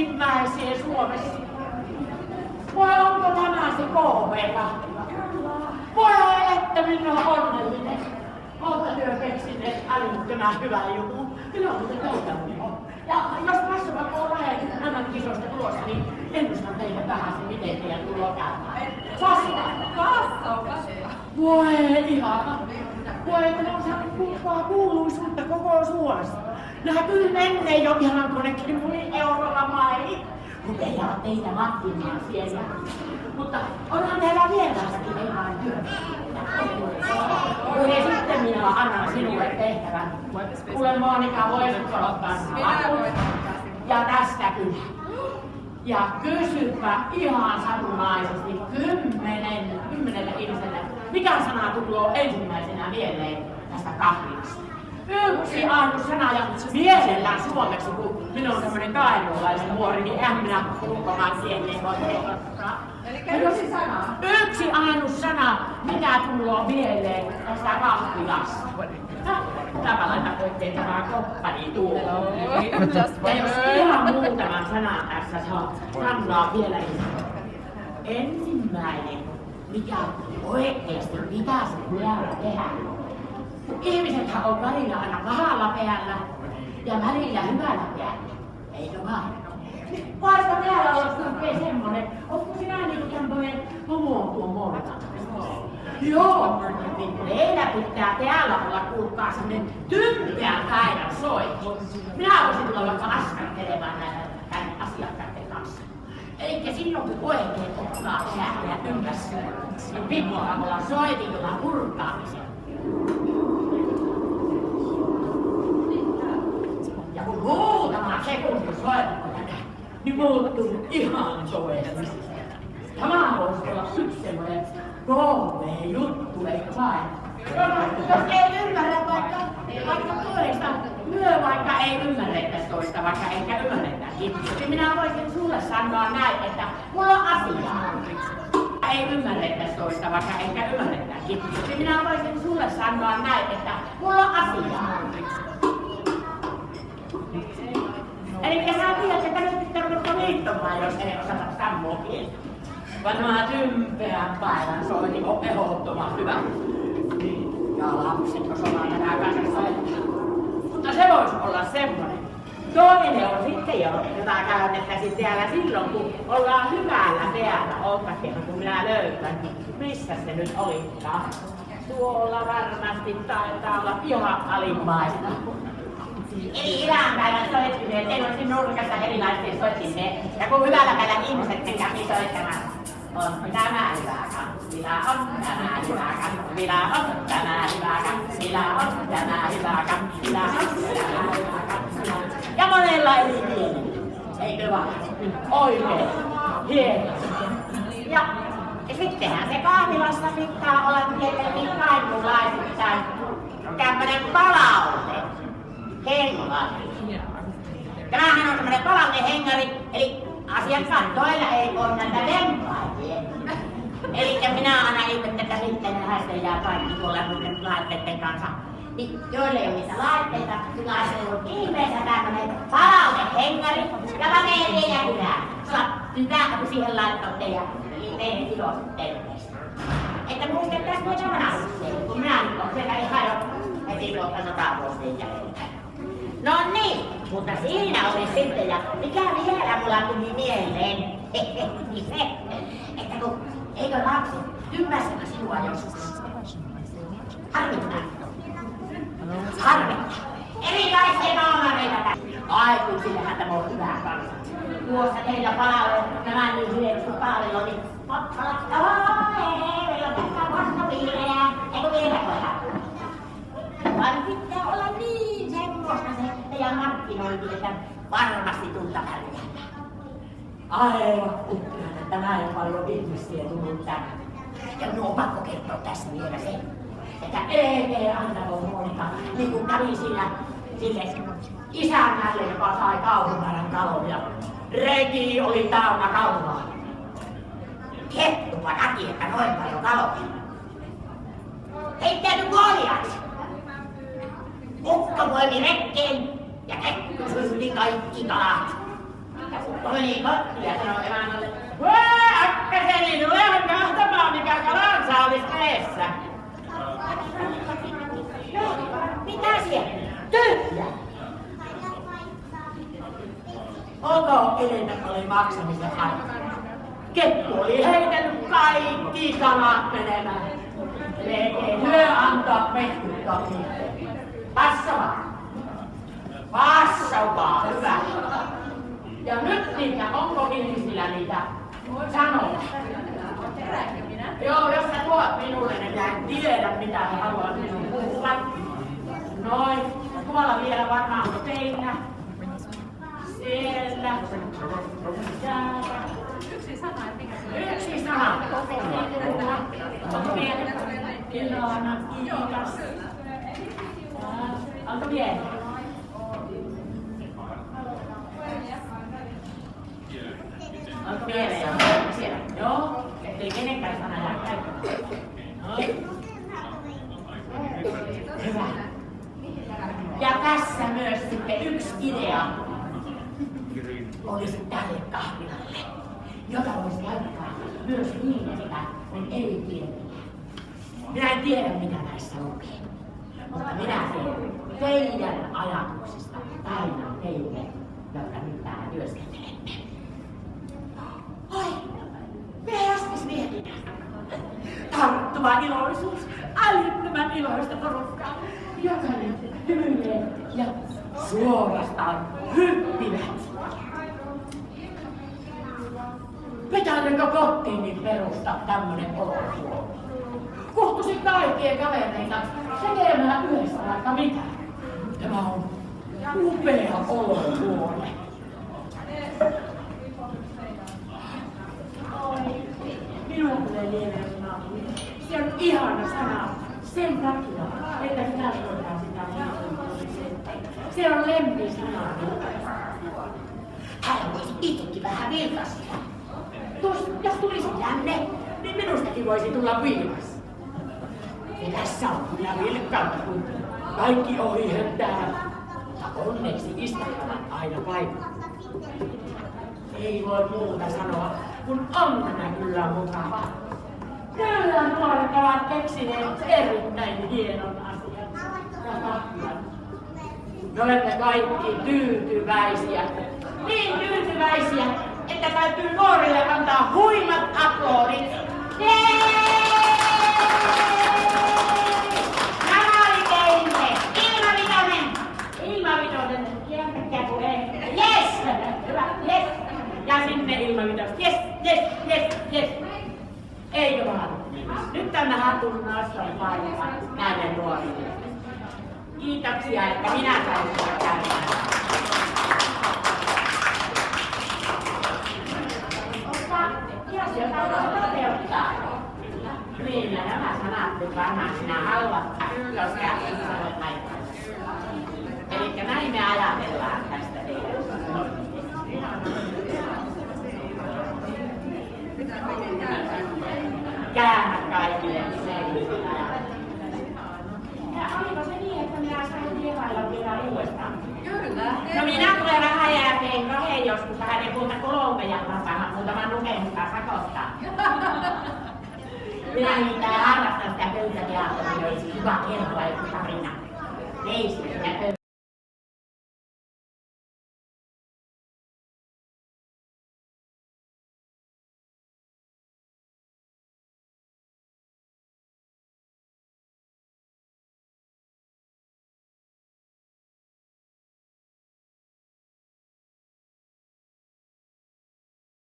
ensimmäisiä Suomessa. Voi onko tänäsi KV:lla? Voi että minä olen onnellinen. Olette työ keksineet älyttömän hyvän jutun. Minä olen muuten löytänyt. Ja jos kasvava on lähellä nämä kisoista tulossa, niin ennustan teille vähän se, miten teidän tuloo käymään. Kassa. Voi ihana. Voi, että ne on saanut kuuluisuutta koko Suomessa. Näkyy menneen jo ihan tuonne Kimulin Eurolla maihin. Kun teillä on teitä Mattinia siellä. Mutta onhan teillä vieraistakin ei vain työtä. Ja sitten minä annan sinulle tehtävän. Kuule Monika, voisitko ottaa makun? Ja tästä kyllä. Ja kysypä ihan satunnaisesti kymmenelle ihmiselle, mikä sana tulee ensimmäisenä mieleen tästä kahvilasta. Yksi ainut sana ja mielellään suomeksi, kun minun on tämmönen kainuulainen muori, niin en minä ulkomaan kieleen voi tehdä. Elikkä yksi sana? Yksi ainut sana, mikä tulee mieleen tästä kahvilasta. Tämä laita koitteen tämä koppani tuolla. Ja jos ihan muutaman sanan tässä saa sanoa vielä, niin ensimmäinen, mikä oikeasti pitäisi vielä tehdä. Ihmisethän on välillä aina pahalla päällä ja välillä hyvällä päällä, eikö vain? Vaikka täällä olisi oikein semmonen, ootko sinä niin tämmönen homo tuon Monika? Joo, niin meillä pitää täällä olla kuulkaa semmonen tympään päivän soitto. Minä voisin tulla vaikka askartelemaan näiden asiakkaiden kanssa. Elikkä silloin kun oikein ottaa täällä ympässä, niin pikkuhakolla soitikolla purkaamisen. Ja kun muutama sekunti soittaa tätä, niin muuttuu ihan toinen. Tämä voisi olla yksi semmoinen KV-juttu, eikö vain? Jos ei ymmärrä vaikka toista, vaikka ei ymmärrettäisi toista, vaikka eikä ymmärrettäisi. Niin minä voisin sulle sanoa näin, että mulla on asiaa. Ei ymmärrettäisi toista, vaikka eikä ymmärrettäisi. Niin minä voisin sulle sanoa näin, että mulla on asiaa. Elikkä sä tiedät, että nyt pitää ruveta liittomaan, jos ei osata sammoa kieltä. Vanhaa tympeän päivän soitin on ehdottoman hyvä. Ja lapset osaavat tänään kanssa soittaa. Mutta se voisi olla semmoinen. Toinen on sitten jo, jota käytettäisiin täällä silloin, kun ollaan hyvällä täällä. Ottakin, kun minä löydän. Missä se nyt olikaan? Tuolla varmasti taitaa olla ihan alimmaista. Eli illanpäivän soittimeen, teillä on siinä nurkassa erilaisia soittimeen. Ja kun hyvällä päivän ihmiset sen kävi soittamaan, on tämä hyvä kansila, on tämä hyvä kansila, on tämä hyvä kansila, on tämä hyvä kansila, on tämä hyvä kansila. Ja monella eri mielellä, eikö vaan? Oikein, hieno. Ja sittenhän se kahvilassa pitää olla tietenkin kainuulaisittain tämmönen palaute. Hengari. Tämähän on semmoinen palautehengari, eli asiakkaat toilla ei voi näitä vempaajia. Elikkä minä aina ihmettelen, että sitten nähdä jää kaikki tuolla muiden laitteiden kanssa. Niin joille ei ole niitä laitteita, sillä on ihmeessä tämmönen palautehengari, ja panee teidän hyvää. Hyvää, kun siihen laitatte ja teidän iloiset terveistä. Että muistettais mitä mä asuttiin, kun minä nyt on siellä ihan jo heti tuolta 100 vuosien jäljellä. No niin, mutta siinä oli sitten, ja mikä vielä mulla tuli mieleen, niin se, että kun eikö lapsi ymmärsäkö sinua joskus? Harmittaa. Erilaisia naamareita tässä. Ai kun sillehän tämä on hyvä kanssa. Tuossa teillä palvelee, nämä niin hyödyksi palvelu, niin meillä on tässä vastaviileä, eikö vielä kohdalla? Vaan pitää olla niin semmoista se teidän markkinointi, että varmasti tulta pärjäämään. Aivan kuttuhan, että näin paljon ihmisiä tullut tänne. Ja minun on pakko kertoa tässä vielä sen, että ei antanut Monika, niin kuin kävi siinä sille isännälle, joka sai Kauhumäärän talon ja reki oli täynnä kauhaa. Kettua näki, että noin paljon kaloja. Heittäytyi Goliat! Ukko voimi rekkeen ja kettu syli kaikki kalat. Ja kun Oli kotti ja sanoi emännalle, akkaseni, tulehan kahtamaan mikä kalansa olis reessä. No, mitä siellä? Tyhjä! Onko elintä oli maksamisen aika? Kettu oli heitellyt kaikki kalat menemään. Hyö antaa mehkuttaa niitä. Passavaa, hyvä. Ja nyt niitä, onko ihmisillä niitä sanoja? Joo, jos sä tuot minulle, niin mä en tiedä mitä he haluaa minun puhua. Noin. Ja tuolla vielä varmaan teillä. Siellä. Yksi sana, Yksi sana. Onko vielä? Ilona, kiitos. Onko vielä? Onko vielä jotain siellä? Joo. Ettei kenenkään sana jää käyttämään. Noin. Hyvä. Ja tässä myös sitten yksi idea olisi tälle kahvilalle, jota voisi käyttää myös niin, että on eri kieliä. Minä en tiedä, mitä näissä lukee, mutta minä teen teidän ajatuksista aina teille, jotka nyt täällä työskentelette. Oi, me joskus mietitään. Tarttuva iloisuus, älyttömän iloista porukkaa. Jokainen hymyilee ja suorastaan hyppivät. Pitääkö kotiin perustaa tämmönen olohuone? Kutsusin kaikkien kavereita tekemään yhdessä vaikka mitä. Tämä on upea olohuone. Minua tulee lieveysnaa. Se on ihana sana. Sen takia, että se tarkoittaa sitä. Se on lempisana. Hän voisi itsekin vähän vilkaista. Jos tulisi tänne, niin minustakin voisi tulla vilkas. Ja tässä on kyllä vilkkautta, kun kaikki ohi höntää. Ja onneksi istuttavat aina paikalla. Ei voi muuta sanoa, kun on tämä kyllä mukava. Kyllä nuoret ovat keksineet erittäin hienon asian. Ja tahtian. Me olemme kaikki tyytyväisiä. Niin tyytyväisiä, että täytyy nuorille antaa huimat aplodit. Nämä oli teille. Ilmavitonen. Kiertäkää kun ei. Jes! Hyvä, jes! Ja sinne ilmavitosta. Jes. Eikö vaan? Nyt tänne hatun noston paikka näille nuorille. Kiitoksia, että minä sain tulla käymään. Jos jotain voi toteuttaa, niin nämä sanat nyt varmaan sinä haluat, koska olet laittaa. Elikkä näin me ajatellaan tästä teidän. Käännä kaikille selviin ajatella. Ja oliko se niin, että minä sain vierailla vielä uudestaan? Kyllä. No minä tulen vähän jälkeen kahden joskus vähän ja puhuta Kolumbian kanssa muutaman lukemusta sakottaa. Minä nimittäin harrastan sitä pöytäteatteria, joissa hyvä kertoa joku tarina. Leistä